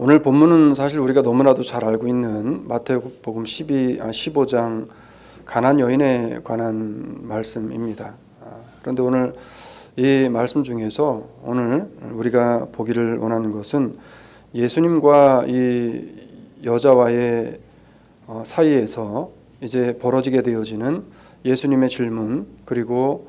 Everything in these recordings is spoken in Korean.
오늘 본문은 사실 우리가 너무나도 잘 알고 있는 마태복음 15장 가나안 여인에 관한 말씀입니다. 그런데 오늘 이 말씀 중에서 오늘 우리가 보기를 원하는 것은 예수님과 이 여자와의 사이에서 이제 벌어지게 되어지는 예수님의 질문, 그리고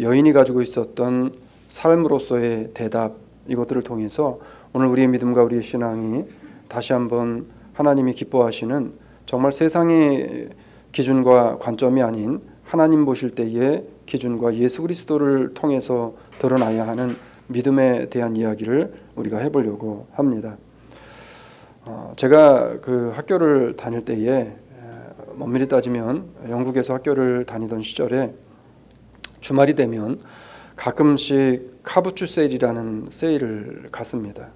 여인이 가지고 있었던 삶으로서의 대답, 이것들을 통해서 오늘 우리의 믿음과 우리의 신앙이 다시 한번 하나님이 기뻐하시는 정말 세상의 기준과 관점이 아닌 하나님 보실 때의 기준과 예수 그리스도를 통해서 드러나야 하는 믿음에 대한 이야기를 우리가 해보려고 합니다. 제가 그 학교를 다닐 때에 엄밀히 따지면 영국에서 학교를 다니던 시절에 주말이 되면 가끔씩 카부추 세일이라는 세일을 갔습니다.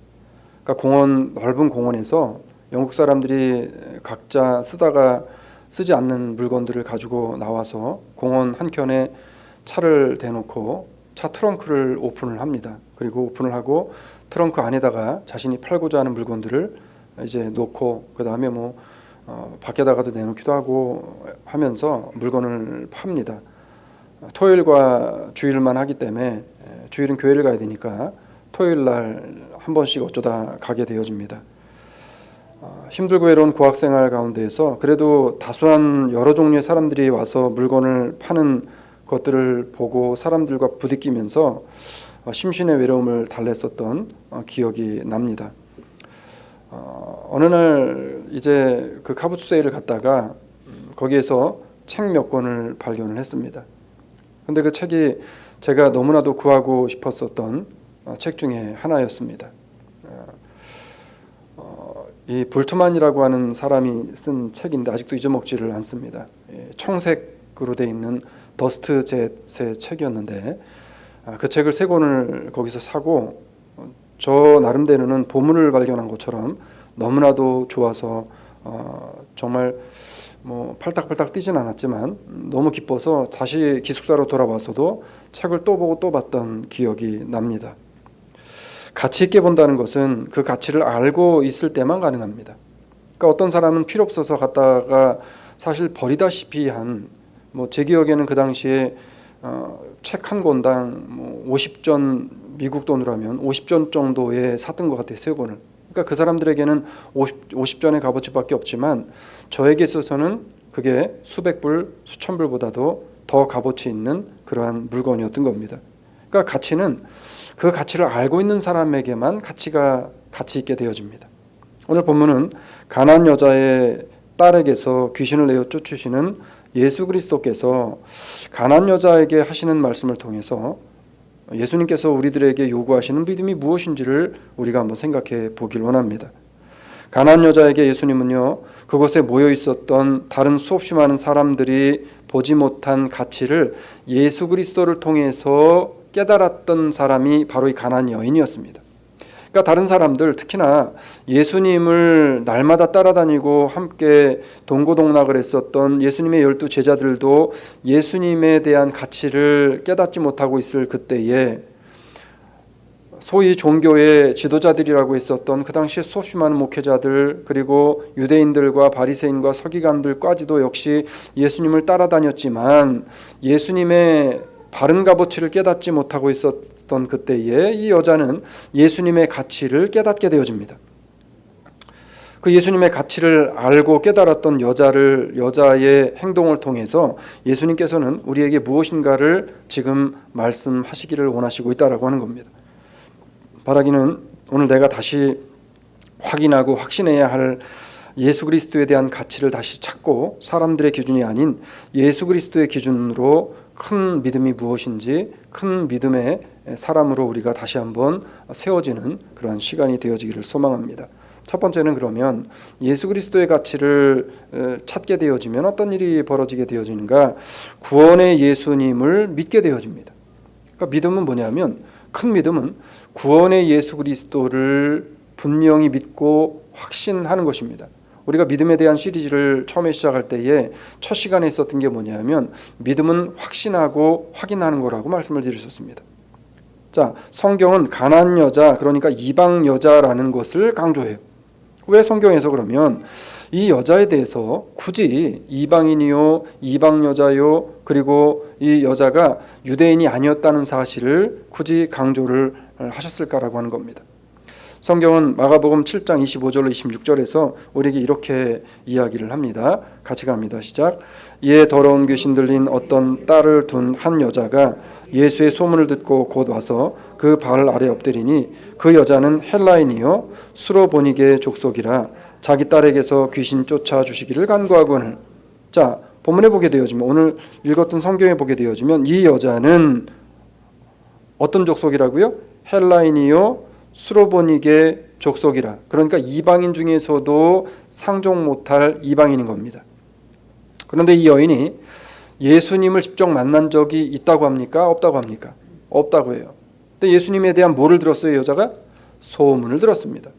그러니까 넓은 공원에서 영국 사람들이 각자 쓰다가 쓰지 않는 물건들을 가지고 나와서 공원 한켠에 차를 대놓고 차 트렁크를 오픈을 합니다. 그리고 오픈을 하고 트렁크 안에다가 자신이 팔고자 하는 물건들을 이제 놓고 그 다음에 밖에다가도 내놓기도 하고 하면서 물건을 팝니다. 토요일과 주일만 하기 때문에 주일은 교회를 가야 되니까 토요일 날 한 번씩 어쩌다 가게 되어집니다. 힘들고 외로운 고학생활 가운데에서 그래도 다수한 여러 종류의 사람들이 와서 물건을 파는 것들을 보고 사람들과 부딪히면서 심신의 외로움을 달랬었던 기억이 납니다. 어느 날 이제 그 카부추 세일을 갔다가 거기에서 책 몇 권을 발견을 했습니다. 근데 그 책이 제가 너무나도 구하고 싶었었던 책 중에 하나였습니다. 이 불트만이라고 하는 사람이 쓴 책인데 아직도 잊어먹지를 않습니다. 청색으로 되어 있는 더스트 젯의 책이었는데 그 책을 3권을 거기서 사고 저 나름대로는 보물을 발견한 것처럼 너무나도 좋아서 정말 팔딱팔딱 뛰진 않았지만 너무 기뻐서 다시 기숙사로 돌아와서도 책을 또 보고 또 봤던 기억이 납니다. 가치 있게 본다는 것은 그 가치를 알고 있을 때만 가능합니다. 그러니까 어떤 사람은 필요 없어서 갖다가 사실 버리다시피 한 제 기억에는 그 당시에 책 한 권당 50전 미국 돈으로 하면 50전 정도에 샀던 것 같아요. 3권을. 그러니까 그 사람들에게는 50전의 값어치밖에 없지만 저에게 있어서는 그게 수백 불, 수천 불보다도 더 값어치 있는 그러한 물건이었던 겁니다. 그러니까 가치는 그 가치를 알고 있는 사람에게만 가치 있게 되어집니다. 오늘 본문은 가나안 여자의 딸에게서 귀신을 내어 쫓으시는 예수 그리스도께서 가나안 여자에게 하시는 말씀을 통해서 예수님께서 우리들에게 요구하시는 믿음이 무엇인지를 우리가 한번 생각해 보길 원합니다. 가나안 여자에게 예수님은요, 그곳에 모여 있었던 다른 수없이 많은 사람들이 보지 못한 가치를 예수 그리스도를 통해서 깨달았던 사람이 바로 이 가나안 여인이었습니다. 그러니까 다른 사람들, 특히나 예수님을 날마다 따라다니고 함께 동고동락을 했었던 예수님의 12 제자들도 예수님에 대한 가치를 깨닫지 못하고 있을 그때에 소위 종교의 지도자들이라고 했었던 그 당시에 수없이 많은 목회자들, 그리고 유대인들과 바리새인과 서기관들까지도 역시 예수님을 따라다녔지만 예수님의 바른 값어치를 깨닫지 못하고 있었던 그때에 이 여자는 예수님의 가치를 깨닫게 되어집니다. 그 예수님의 가치를 알고 깨달았던 여자의 행동을 통해서 예수님께서는 우리에게 무엇인가를 지금 말씀하시기를 원하시고 있다라고 하는 겁니다. 바라기는 오늘 내가 다시 확인하고 확신해야 할 예수 그리스도에 대한 가치를 다시 찾고 사람들의 기준이 아닌 예수 그리스도의 기준으로 큰 믿음이 무엇인지, 큰 믿음의 사람으로 우리가 다시 한번 세워지는 그러한 시간이 되어지기를 소망합니다. 첫 번째는 그러면 예수 그리스도의 가치를 찾게 되어지면 어떤 일이 벌어지게 되어지는가? 구원의 예수님을 믿게 되어집니다. 그러니까 믿음은 뭐냐면, 큰 믿음은 구원의 예수 그리스도를 분명히 믿고 확신하는 것입니다. 우리가 믿음에 대한 시리즈를 처음에 시작할 때에 첫 시간에 있었던 게 뭐냐면 믿음은 확신하고 확인하는 거라고 말씀을 드렸었습니다. 자, 성경은 가나안 여자, 그러니까 이방 여자라는 것을 강조해요. 왜 성경에서 그러면 이 여자에 대해서 굳이 이방인이요, 이방 여자요, 그리고 이 여자가 유대인이 아니었다는 사실을 굳이 강조를 하셨을까라고 하는 겁니다. 성경은 마가복음 7장 25절로 26절에서 우리에게 이렇게 이야기를 합니다. 같이 갑니다. 시작. 이에 더러운 귀신 들린 어떤 딸을 둔 한 여자가 예수의 소문을 듣고 곧 와서 그 발 아래 엎드리니 그 여자는 헬라인이요 수로보니게 족속이라 자기 딸에게서 귀신 쫓아주시기를 간구하거늘. 자, 본문에 보게 되어지면, 오늘 읽었던 성경에 보게 되어지면 이 여자는 어떤 족속이라고요? 헬라인이요 수로보니게 족속이라. 그러니까 이방인 중에서도 상종 못할 이방인인 겁니다. 그런데 이 여인이 예수님을 직접 만난 적이 있다고 합니까? 없다고 합니까? 없다고 해요. 근데 예수님에 대한 뭐를 들었어요? 여자가 소문을 들었습니다.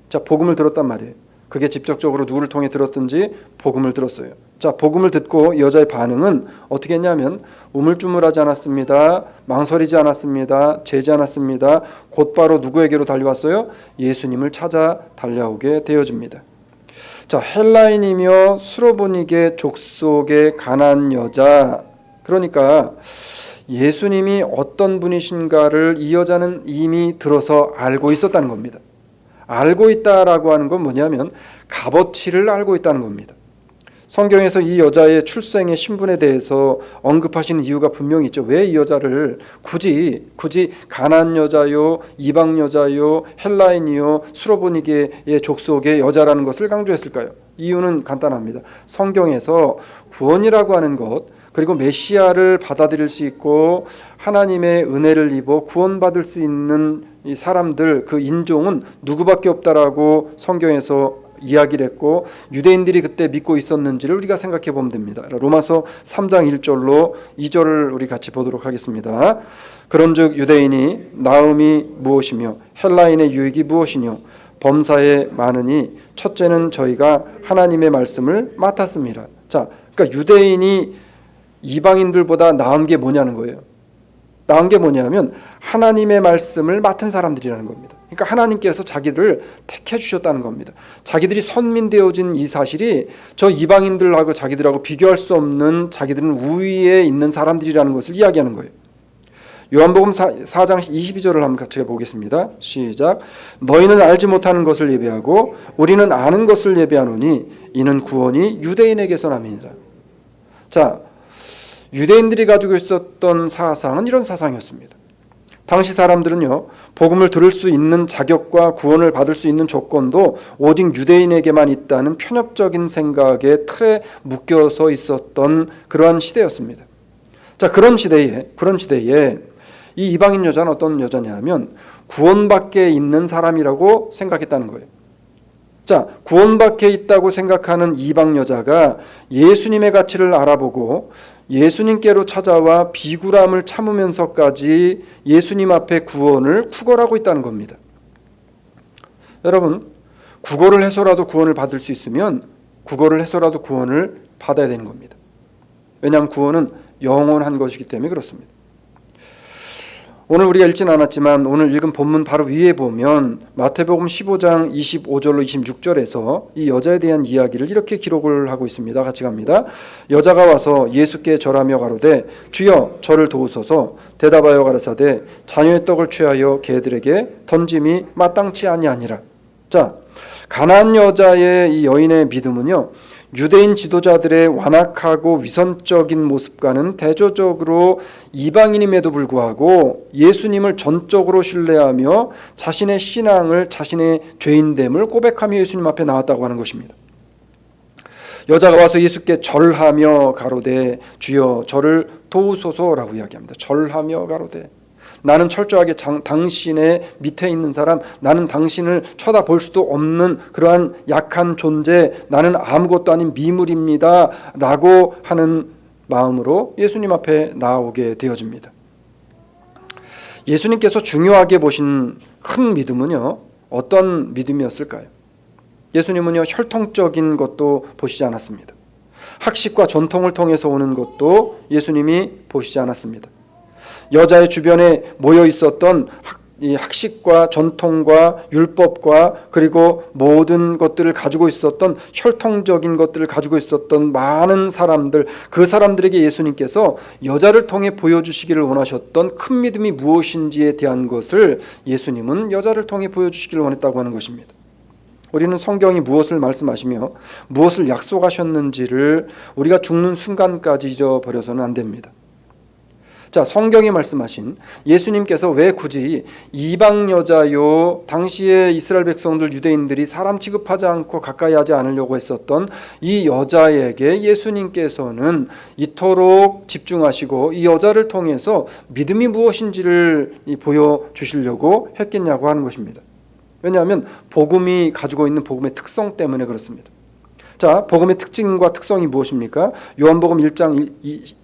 자, 복음을 들었단 말이에요. 그게 직접적으로 누구를 통해 들었든지 복음을 들었어요. 자, 복음을 듣고 여자의 반응은 어떻게 했냐면 우물쭈물하지 않았습니다. 망설이지 않았습니다. 재지 않았습니다. 곧바로 누구에게로 달려왔어요? 예수님을 찾아 달려오게 되어집니다. 자, 헬라인이며 수로보니게 족속의 가난 여자. 그러니까 예수님이 어떤 분이신가를 이 여자는 이미 들어서 알고 있었다는 겁니다. 알고 있다라고 하는 건 뭐냐면 값어치를 알고 있다는 겁니다. 성경에서 이 여자의 출생의 신분에 대해서 언급하시는 이유가 분명히 있죠. 왜 이 여자를 굳이 가나안 여자요, 이방 여자요, 헬라인이요, 수로보니게의 족속의 여자라는 것을 강조했을까요? 이유는 간단합니다. 성경에서 구원이라고 하는 것, 그리고 메시아를 받아들일 수 있고 하나님의 은혜를 입어 구원받을 수 있는 이 사람들, 그 인종은 누구밖에 없다라고 성경에서 이야기를 했고 유대인들이 그때 믿고 있었는지를 우리가 생각해 보면 됩니다. 로마서 3장 1절로 2절을 우리 같이 보도록 하겠습니다. 그런즉 유대인이 나음이 무엇이며 헬라인의 유익이 무엇이뇨? 범사에 많으니 첫째는 저희가 하나님의 말씀을 맡았습니다. 자, 그러니까 유대인이 이방인들보다 나은 게 뭐냐는 거예요. 나은 게 뭐냐면 하나님의 말씀을 맡은 사람들이라는 겁니다. 그러니까 하나님께서 자기들을 택해 주셨다는 겁니다. 자기들이 선민되어진 이 사실이 저 이방인들하고 자기들하고 비교할 수 없는, 자기들은 우위에 있는 사람들이라는 것을 이야기하는 거예요. 요한복음 4장 22절을 한번 같이 보겠습니다. 시작. 너희는 알지 못하는 것을 예배하고 우리는 아는 것을 예배하노니 이는 구원이 유대인에게서 남이니라. 자, 유대인들이 가지고 있었던 사상은 이런 사상이었습니다. 당시 사람들은요, 복음을 들을 수 있는 자격과 구원을 받을 수 있는 조건도 오직 유대인에게만 있다는 편협적인 생각의 틀에 묶여서 있었던 그러한 시대였습니다. 자, 그런 시대에 이 이방인 여자는 어떤 여자냐면 구원밖에 있는 사람이라고 생각했다는 거예요. 자, 구원밖에 있다고 생각하는 이방 여자가 예수님의 가치를 알아보고 예수님께로 찾아와 비굴함을 참으면서까지 예수님 앞에 구원을 구걸하고 있다는 겁니다. 여러분, 구걸을 해서라도 구원을 받을 수 있으면 구걸을 해서라도 구원을 받아야 되는 겁니다. 왜냐하면 구원은 영원한 것이기 때문에 그렇습니다. 오늘 우리가 읽진 않았지만 오늘 읽은 본문 바로 위에 보면 마태복음 15장 25절로 26절에서 이 여자에 대한 이야기를 이렇게 기록을 하고 있습니다. 같이 갑니다. 여자가 와서 예수께 절하며 가로되 주여 저를 도우소서. 대답하여 가라사대 자녀의 떡을 취하여 개들에게 던짐이 마땅치 아니하니라. 자, 가나안 여자의 이 여인의 믿음은요, 유대인 지도자들의 완악하고 위선적인 모습과는 대조적으로 이방인임에도 불구하고 예수님을 전적으로 신뢰하며 자신의 신앙을, 자신의 죄인됨을 고백하며 예수님 앞에 나왔다고 하는 것입니다. 여자가 와서 예수께 절하며 가로되 주여 저를 도우소서라고 이야기합니다. 절하며 가로되 나는 철저하게 당신의 밑에 있는 사람, 나는 당신을 쳐다볼 수도 없는 그러한 약한 존재, 나는 아무것도 아닌 미물입니다 라고 하는 마음으로 예수님 앞에 나오게 되어집니다. 예수님께서 중요하게 보신 큰 믿음은요, 어떤 믿음이었을까요? 예수님은요, 혈통적인 것도 보시지 않았습니다. 학식과 전통을 통해서 오는 것도 예수님이 보시지 않았습니다. 여자의 주변에 모여 있었던 이 학식과 전통과 율법과 그리고 모든 것들을 가지고 있었던 혈통적인 것들을 가지고 있었던 많은 사람들, 그 사람들에게 예수님께서 여자를 통해 보여주시기를 원하셨던 큰 믿음이 무엇인지에 대한 것을 예수님은 여자를 통해 보여주시기를 원했다고 하는 것입니다. 우리는 성경이 무엇을 말씀하시며 무엇을 약속하셨는지를 우리가 죽는 순간까지 잊어버려서는 안 됩니다. 자, 성경이 말씀하신 예수님께서 왜 굳이 이방 여자요, 당시에 이스라엘 백성들 유대인들이 사람 취급하지 않고 가까이 하지 않으려고 했었던 이 여자에게 예수님께서는 이토록 집중하시고 이 여자를 통해서 믿음이 무엇인지를 보여주시려고 했겠냐고 하는 것입니다. 왜냐하면 복음이 가지고 있는 복음의 특성 때문에 그렇습니다. 자, 복음의 특징과 특성이 무엇입니까? 요한복음 1장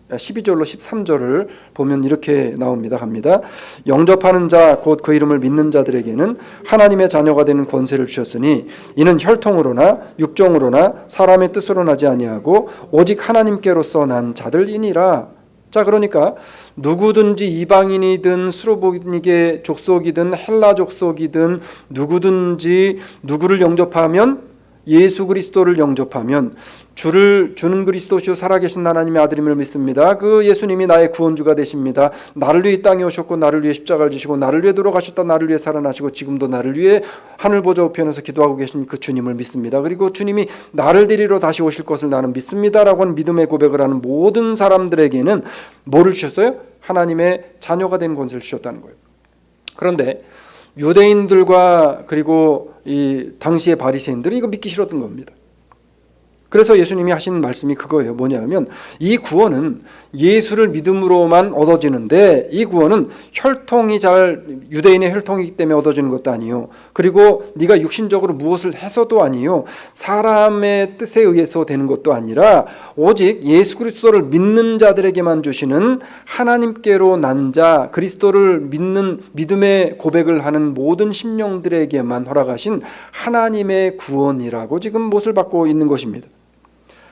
12절로 13절을 보면 이렇게 나옵니다. 갑니다. 영접하는 자 곧 그 이름을 믿는 자들에게는 하나님의 자녀가 되는 권세를 주셨으니 이는 혈통으로나 육정으로나 사람의 뜻으로 나지 아니하고 오직 하나님께로서 난 자들이니라. 자, 그러니까 누구든지 이방인이든 스로보니게 족속이든 헬라 족속이든 누구든지 누구를 영접하면, 예수 그리스도를 영접하면 주를 주는 그리스도시요 살아계신 하나님의 아들임을 믿습니다. 그 예수님이 나의 구원주가 되십니다. 나를 위해 이 땅에 오셨고 나를 위해 십자가를 지시고 나를 위해 돌아가셨다 나를 위해 살아나시고 지금도 나를 위해 하늘 보좌 우편에서 기도하고 계신 그 주님을 믿습니다. 그리고 주님이 나를 데리러 다시 오실 것을 나는 믿습니다라고 하는 믿음의 고백을 하는 모든 사람들에게는 뭐를 주셨어요? 하나님의 자녀가 된 권세를 주셨다는 거예요. 그런데 유대인들과 그리고 이 당시의 바리새인들이 이거 믿기 싫었던 겁니다. 그래서 예수님이 하신 말씀이 그거예요. 뭐냐면 이 구원은 예수를 믿음으로만 얻어지는데 이 구원은 혈통이 유대인의 혈통이기 때문에 얻어지는 것도 아니요. 그리고 네가 육신적으로 무엇을 해서도 아니요. 사람의 뜻에 의해서 되는 것도 아니라 오직 예수 그리스도를 믿는 자들에게만 주시는 하나님께로 난 자, 그리스도를 믿는 믿음의 고백을 하는 모든 심령들에게만 허락하신 하나님의 구원이라고 지금 못을 받고 있는 것입니다.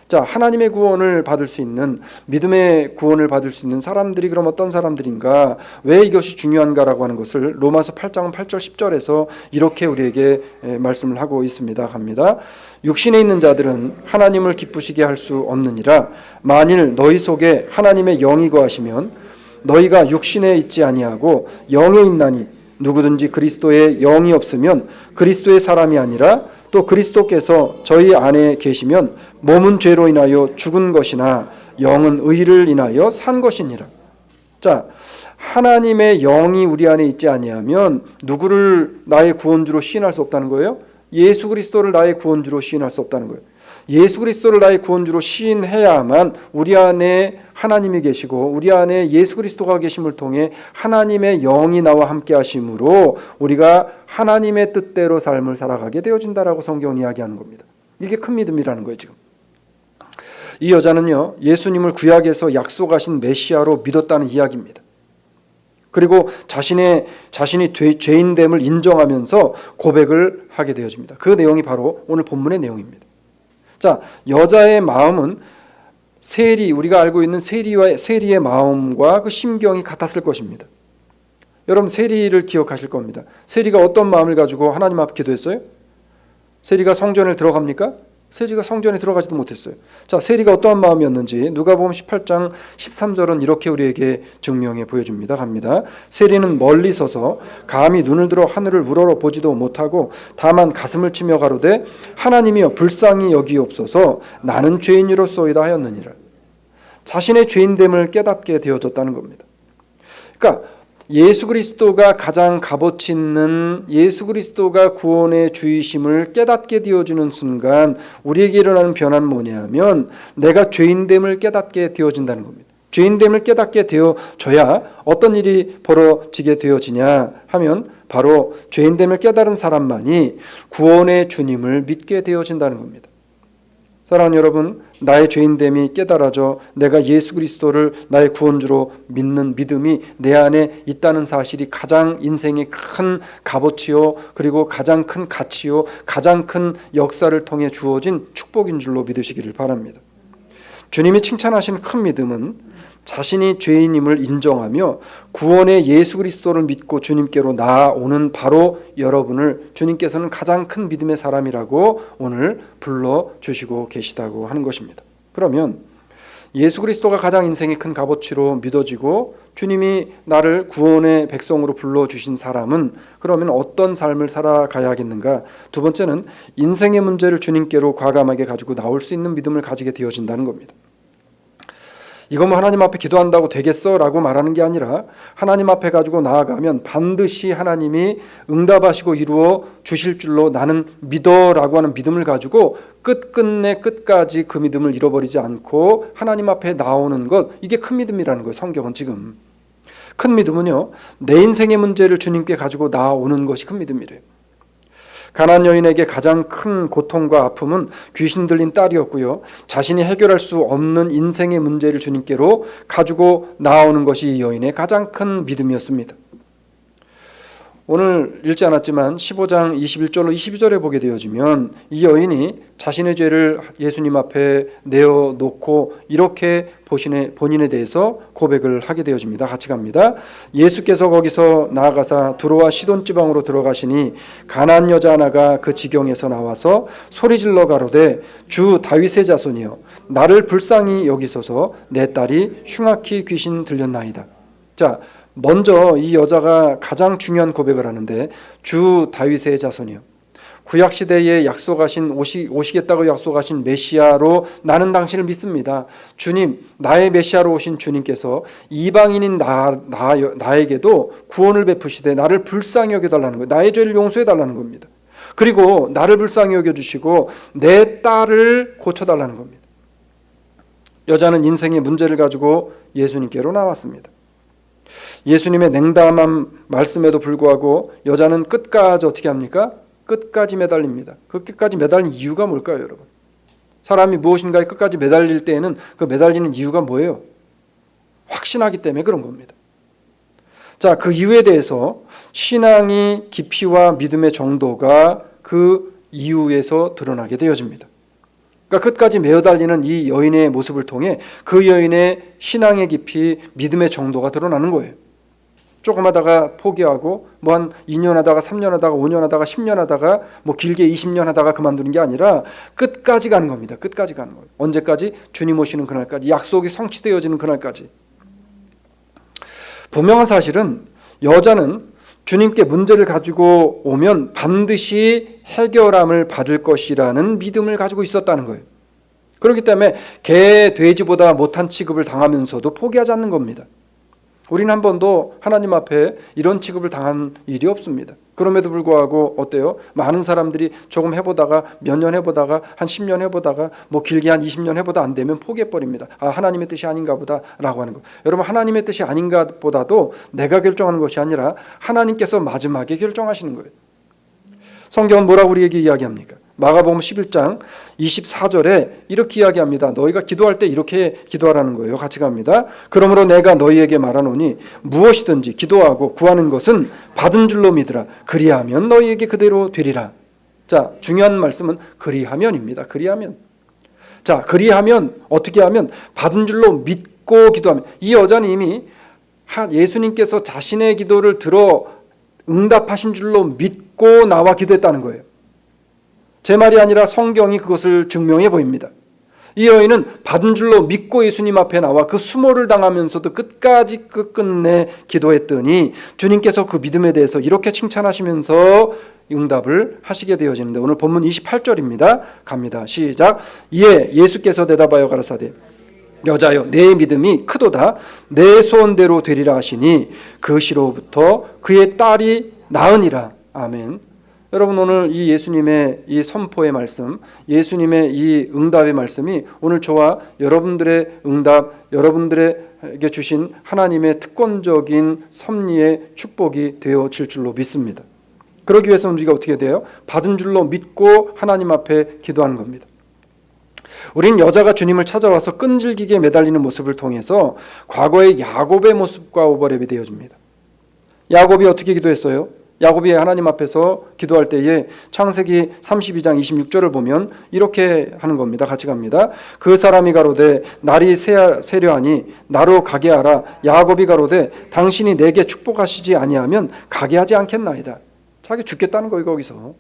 자, 하나님의 구원을 받을 수 있는, 믿음의 구원을 받을 수 있는 사람들이 그럼 어떤 사람들인가, 왜 이것이 중요한가라고 하는 것을 로마서 8장 8절 10절에서 이렇게 우리에게 말씀을 하고 있습니다. 갑니다. 육신에 있는 자들은 하나님을 기쁘시게 할 수 없느니라. 만일 너희 속에 하나님의 영이 거하시면 너희가 육신에 있지 아니하고 영에 있나니 누구든지 그리스도의 영이 없으면 그리스도의 사람이 아니라 또 그리스도께서 저희 안에 계시면 몸은 죄로 인하여 죽은 것이나 영은 의를 인하여 산 것이니라. 자, 하나님의 영이 우리 안에 있지 아니하면 누구를 나의 구원주로 시인할 수 없다는 거예요? 예수 그리스도를 나의 구원주로 시인할 수 없다는 거예요. 예수 그리스도를 나의 구원주로 시인해야만 우리 안에 하나님이 계시고 우리 안에 예수 그리스도가 계심을 통해 하나님의 영이 나와 함께 하심으로 우리가 하나님의 뜻대로 삶을 살아가게 되어진다라고 성경은 이야기하는 겁니다. 이게 큰 믿음이라는 거예요. 지금 이 여자는요, 예수님을 구약에서 약속하신 메시아로 믿었다는 이야기입니다. 그리고 자신이 죄인됨을 인정하면서 고백을 하게 되어집니다. 그 내용이 바로 오늘 본문의 내용입니다. 자, 여자의 마음은 우리가 알고 있는 세리의 마음과 그 심경이 같았을 것입니다. 여러분, 세리를 기억하실 겁니다. 세리가 어떤 마음을 가지고 하나님 앞에 기도했어요? 세리가 성전에 들어갑니까? 세리가 성전에 들어가지도 못했어요. 자, 세리가 어떠한 마음이었는지 누가복음 18장 13절은 이렇게 우리에게 증명해 보여줍니다. 갑니다. 세리는 멀리 서서 감히 눈을 들어 하늘을 우러러 보지도 못하고 다만 가슴을 치며 가로되 하나님이여 불쌍히 여기옵소서 나는 죄인이로소이다 하였느니라. 자신의 죄인됨을 깨닫게 되어졌다는 겁니다. 그러니까 예수 그리스도가 가장 값어치 있는, 예수 그리스도가 구원의 주이심을 깨닫게 되어지는 순간 우리에게 일어나는 변화는 뭐냐면 내가 죄인됨을 깨닫게 되어진다는 겁니다. 죄인됨을 깨닫게 되어져야 어떤 일이 벌어지게 되어지냐 하면 바로 죄인됨을 깨달은 사람만이 구원의 주님을 믿게 되어진다는 겁니다. 사랑하는 여러분, 나의 죄인됨이 깨달아져 내가 예수 그리스도를 나의 구원주로 믿는 믿음이 내 안에 있다는 사실이 가장 인생의 큰 값어치요, 그리고 가장 큰 가치요, 가장 큰 역사를 통해 주어진 축복인 줄로 믿으시기를 바랍니다. 주님이 칭찬하신 큰 믿음은 자신이 죄인임을 인정하며 구원의 예수 그리스도를 믿고 주님께로 나아오는 바로 여러분을 주님께서는 가장 큰 믿음의 사람이라고 오늘 불러주시고 계시다고 하는 것입니다. 그러면 예수 그리스도가 가장 인생의 큰 값어치로 믿어지고 주님이 나를 구원의 백성으로 불러주신 사람은 그러면 어떤 삶을 살아가야겠는가? 두 번째는 인생의 문제를 주님께로 과감하게 가지고 나올 수 있는 믿음을 가지게 되어진다는 겁니다. 이거 뭐 하나님 앞에 기도한다고 되겠어? 라고 말하는 게 아니라 하나님 앞에 가지고 나아가면 반드시 하나님이 응답하시고 이루어 주실 줄로 나는 믿어 라고 하는 믿음을 가지고 끝끝내 끝까지 그 믿음을 잃어버리지 않고 하나님 앞에 나오는 것, 이게 큰 믿음이라는 거예요. 성경은 지금 큰 믿음은요, 내 인생의 문제를 주님께 가지고 나오는 것이 큰 믿음이래요. 가나안 여인에게 가장 큰 고통과 아픔은 귀신 들린 딸이었고요, 자신이 해결할 수 없는 인생의 문제를 주님께로 가지고 나오는 것이 이 여인의 가장 큰 믿음이었습니다. 오늘 읽지 않았지만 15장 21절로 22절에 보게 되어지면 이 여인이 자신의 죄를 예수님 앞에 내어놓고 이렇게 본인에 대해서 고백을 하게 되어집니다. 같이 갑니다. 예수께서 거기서 나아가사 두로와 시돈 지방으로 들어가시니 가나안 여자 하나가 그 지경에서 나와서 소리질러 가로되 주 다윗의 자손이여 나를 불쌍히 여기소서 내 딸이 흉악히 귀신 들렸나이다. 자, 먼저 이 여자가 가장 중요한 고백을 하는데 주 다윗의 자손이요, 구약시대에 약속하신 오시겠다고 약속하신 메시아로 나는 당신을 믿습니다. 주님, 나의 메시아로 오신 주님께서 이방인인 나에게도 구원을 베푸시되 나를 불쌍히 여겨달라는 거예요. 나의 죄를 용서해달라는 겁니다. 그리고 나를 불쌍히 여겨주시고 내 딸을 고쳐달라는 겁니다. 여자는 인생의 문제를 가지고 예수님께로 나왔습니다. 예수님의 냉담한 말씀에도 불구하고 여자는 끝까지 어떻게 합니까? 끝까지 매달립니다. 그 끝까지 매달린 이유가 뭘까요, 여러분? 사람이 무엇인가에 끝까지 매달릴 때에는 그 매달리는 이유가 뭐예요? 확신하기 때문에 그런 겁니다. 자, 그 이유에 대해서 신앙의 깊이와 믿음의 정도가 그 이유에서 드러나게 되어집니다. 그러니까 끝까지 매어달리는 이 여인의 모습을 통해 그 여인의 신앙의 깊이, 믿음의 정도가 드러나는 거예요. 조금 하다가 포기하고 뭐 한 2년 하다가 3년 하다가 5년 하다가 10년 하다가 뭐 길게 20년 하다가 그만두는 게 아니라 끝까지 가는 겁니다. 끝까지 가는 거예요. 언제까지? 주님 오시는 그날까지, 약속이 성취되어지는 그날까지. 분명한 사실은 여자는 주님께 문제를 가지고 오면 반드시 해결함을 받을 것이라는 믿음을 가지고 있었다는 거예요. 그렇기 때문에 개, 돼지보다 못한 취급을 당하면서도 포기하지 않는 겁니다. 우리는 한 번도 하나님 앞에 이런 취급을 당한 일이 없습니다. 그럼에도 불구하고 어때요? 많은 사람들이 조금 해보다가 몇 년 해보다가 한 10년 해보다가 뭐 길게 한 20년 해보다 안 되면 포기해버립니다. 아, 하나님의 뜻이 아닌가 보다 라고 하는 거. 여러분, 하나님의 뜻이 아닌가 보다도 내가 결정하는 것이 아니라 하나님께서 마지막에 결정하시는 거예요. 성경은 뭐라고 우리에게 이야기합니까? 마가복음 11장 24절에 이렇게 이야기합니다. 너희가 기도할 때 이렇게 기도하라는 거예요. 같이 갑니다. 그러므로 내가 너희에게 말하노니 무엇이든지 기도하고 구하는 것은 받은 줄로 믿으라. 그리하면 너희에게 그대로 되리라. 자, 중요한 말씀은 그리하면입니다. 그리하면. 자, 그리하면 어떻게 하면? 받은 줄로 믿고 기도하면. 이 여자는 이미 예수님께서 자신의 기도를 들어 응답하신 줄로 믿고 나와 기도했다는 거예요. 제 말이 아니라 성경이 그것을 증명해 보입니다. 이 여인은 받은 줄로 믿고 예수님 앞에 나와 그 수모를 당하면서도 끝까지 끝끝내 기도했더니 주님께서 그 믿음에 대해서 이렇게 칭찬하시면서 응답을 하시게 되어지는데, 오늘 본문 28절입니다. 갑니다. 시작. 이에 예수께서 대답하여 가라사대 여자여, 내 믿음이 크도다. 내 소원대로 되리라 하시니 그 시로부터 그의 딸이 나으니라. 아멘. 여러분, 오늘 이 예수님의 이 선포의 말씀, 예수님의 이 응답의 말씀이 오늘 저와 여러분들의 응답, 여러분들에게 주신 하나님의 특권적인 섭리의 축복이 되어질 줄로 믿습니다. 그러기 위해서는 우리가 어떻게 돼요? 받은 줄로 믿고 하나님 앞에 기도하는 겁니다. 우린 여자가 주님을 찾아와서 끈질기게 매달리는 모습을 통해서 과거의 야곱의 모습과 오버랩이 되어집니다. 야곱이 어떻게 기도했어요? 야곱이 하나님 앞에서 기도할 때에 창세기 32장 26절을 보면 이렇게 하는 겁니다. 같이 갑니다. 그 사람이 가로되 날이 세려하니 나로 가게 하라. 야곱이 가로되 당신이 내게 축복하시지 아니하면 가게 하지 않겠나이다. 자기 죽겠다는 거예요. 거기서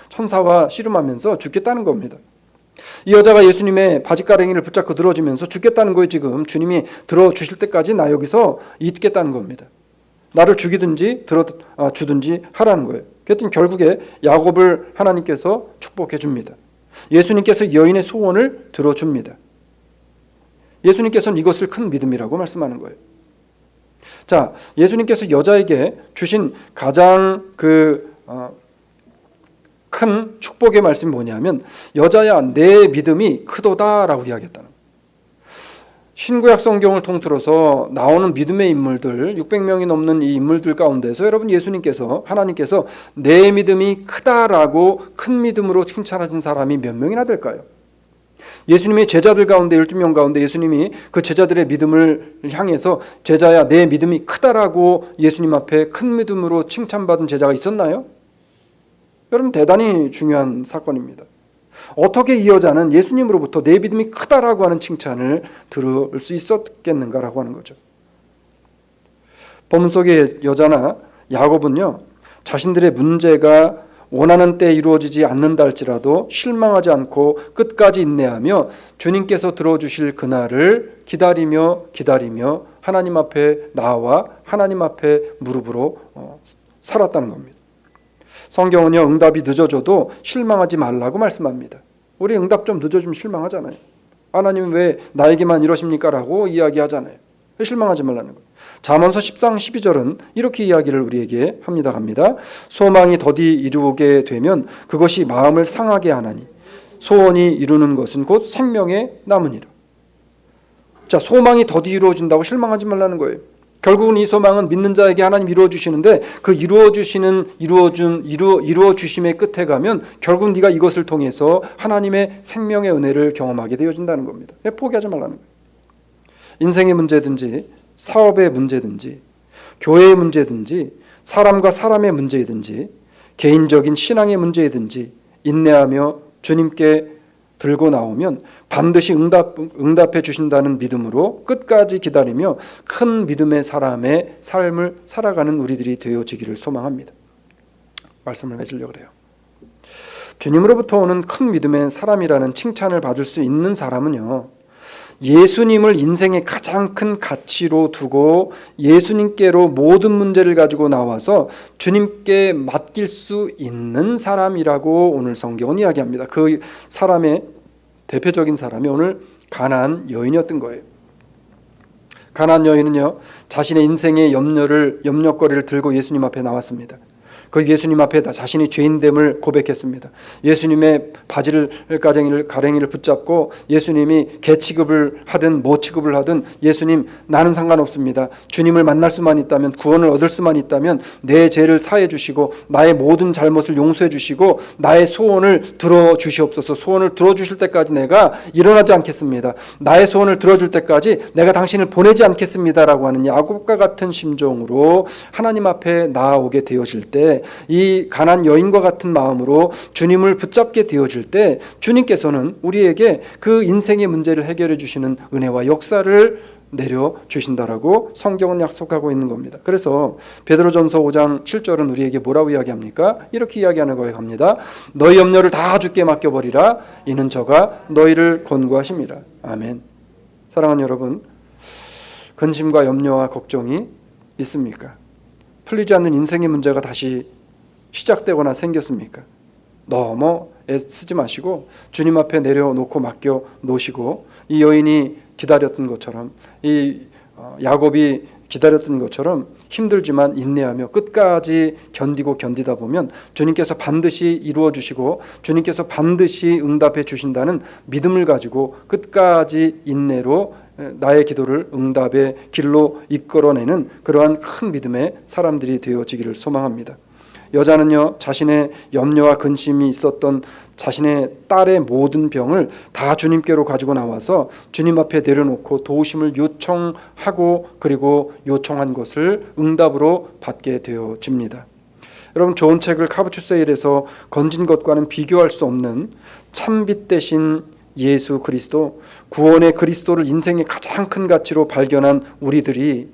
천사와 씨름하면서 죽겠다는 겁니다. 이 여자가 예수님의 바지가랭이를 붙잡고 들어주면서 죽겠다는 거예요. 지금 주님이 들어주실 때까지 나 여기서 있겠다는 겁니다. 나를 죽이든지 주든지 하라는 거예요. 그랬더니 결국에 야곱을 하나님께서 축복해 줍니다. 예수님께서 여인의 소원을 들어줍니다. 예수님께서는 이것을 큰 믿음이라고 말씀하는 거예요. 자, 예수님께서 여자에게 주신 가장 큰 축복의 말씀이 뭐냐면 여자야 내 믿음이 크도다라고 이야기했다는 거예요. 신구약 성경을 통틀어서 나오는 믿음의 인물들 600명이 넘는 이 인물들 가운데서 여러분 하나님께서 내 믿음이 크다라고 큰 믿음으로 칭찬하신 사람이 몇 명이나 될까요? 예수님의 제자들 가운데 12명 가운데 예수님이 그 제자들의 믿음을 향해서 제자야 내 믿음이 크다라고 예수님 앞에 큰 믿음으로 칭찬받은 제자가 있었나요? 여러분 대단히 중요한 사건입니다. 어떻게 이 여자는 예수님으로부터 내 믿음이 크다라고 하는 칭찬을 들을 수 있었겠는가라고 하는 거죠. 본문 속의 여자나 야곱은요, 자신들의 문제가 원하는 때에 이루어지지 않는다 할지라도 실망하지 않고 끝까지 인내하며 주님께서 들어주실 그날을 기다리며 하나님 앞에 나와 하나님 앞에 무릎으로 살았다는 겁니다. 성경은요, 응답이 늦어져도 실망하지 말라고 말씀합니다. 우리 응답 좀 늦어지면 실망하잖아요. 하나님 왜 나에게만 이러십니까? 라고 이야기하잖아요. 실망하지 말라는 거예요. 잠언서 10장 12절은 이렇게 이야기를 우리에게 합니다. 갑니다. 소망이 더디 이루게 되면 그것이 마음을 상하게 하나니 소원이 이루는 것은 곧 생명의 나무니라. 자, 소망이 더디 이루어진다고 실망하지 말라는 거예요. 결국은 이 소망은 믿는 자에게 하나님 이루어주시는데 그 이루어주심의 끝에 가면 결국 네가 이것을 통해서 하나님의 생명의 은혜를 경험하게 되어진다는 겁니다. 포기하지 말라는 거예요. 인생의 문제든지 사업의 문제든지 교회의 문제든지 사람과 사람의 문제이든지 개인적인 신앙의 문제이든지 인내하며 주님께 들고 나오면 반드시 응답해 주신다는 믿음으로 끝까지 기다리며 큰 믿음의 사람의 삶을 살아가는 우리들이 되어지기를 소망합니다. 말씀을 맺으려고 그래요. 주님으로부터 오는 큰 믿음의 사람이라는 칭찬을 받을 수 있는 사람은요, 예수님을 인생의 가장 큰 가치로 두고 예수님께로 모든 문제를 가지고 나와서 주님께 맡길 수 있는 사람이라고 오늘 성경은 이야기합니다. 그 사람의 대표적인 사람이 오늘 가나안 여인이었던 거예요. 가나안 여인은요, 자신의 인생의 염려거리를 들고 예수님 앞에 나왔습니다. 그 예수님 앞에다 자신이 죄인됨을 고백했습니다. 예수님의 가랭이를 붙잡고 예수님이 개 취급을 하든 뭐 취급을 하든 예수님 나는 상관없습니다. 주님을 만날 수만 있다면 구원을 얻을 수만 있다면 내 죄를 사해 주시고 나의 모든 잘못을 용서해 주시고 나의 소원을 들어주시옵소서. 소원을 들어주실 때까지 내가 일어나지 않겠습니다. 나의 소원을 들어줄 때까지 내가 당신을 보내지 않겠습니다라고 하는 야곱과 같은 심정으로 하나님 앞에 나아오게 되어질 때 이 가난안 여인과 같은 마음으로 주님을 붙잡게 되어질 때 주님께서는 우리에게 그 인생의 문제를 해결해 주시는 은혜와 역사를 내려주신다라고 성경은 약속하고 있는 겁니다. 그래서 베드로전서 5장 7절은 우리에게 뭐라고 이야기합니까? 이렇게 이야기하는 거에 갑니다. 너희 염려를 다 주께 맡겨버리라. 이는 저가 너희를 권고하심이라. 아멘. 사랑하는 여러분, 근심과 염려와 걱정이 있습니까? 풀리지 않는 인생의 문제가 다시 시작되거나 생겼습니까? 너무 애쓰지 마시고 주님 앞에 내려놓고 맡겨 놓으시고 이 여인이 기다렸던 것처럼 이 야곱이 기다렸던 것처럼 힘들지만 인내하며 끝까지 견디다 보면 주님께서 반드시 이루어 주시고 주님께서 반드시 응답해 주신다는 믿음을 가지고 끝까지 인내로 나의 기도를 응답의 길로 이끌어내는 그러한 큰 믿음의 사람들이 되어지기를 소망합니다. 여자는요, 자신의 염려와 근심이 있었던 자신의 딸의 모든 병을 다 주님께로 가지고 나와서 주님 앞에 내려놓고 도우심을 요청하고 그리고 요청한 것을 응답으로 받게 되어집니다. 여러분, 좋은 책을 카부추 세일에서 건진 것과는 비교할 수 없는 참빛 대신 예수 그리스도, 구원의 그리스도를 인생의 가장 큰 가치로 발견한 우리들이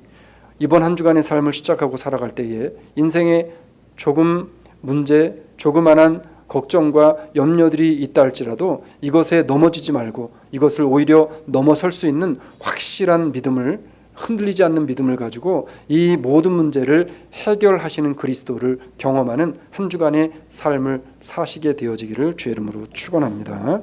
이번 한 주간의 삶을 시작하고 살아갈 때에 인생에 조금 문제, 조그만한 걱정과 염려들이 있다 할지라도 이것에 넘어지지 말고 이것을 오히려 넘어설 수 있는 확실한 믿음을, 흔들리지 않는 믿음을 가지고 이 모든 문제를 해결하시는 그리스도를 경험하는 한 주간의 삶을 사시게 되어지기를 주의 이름으로 축원합니다.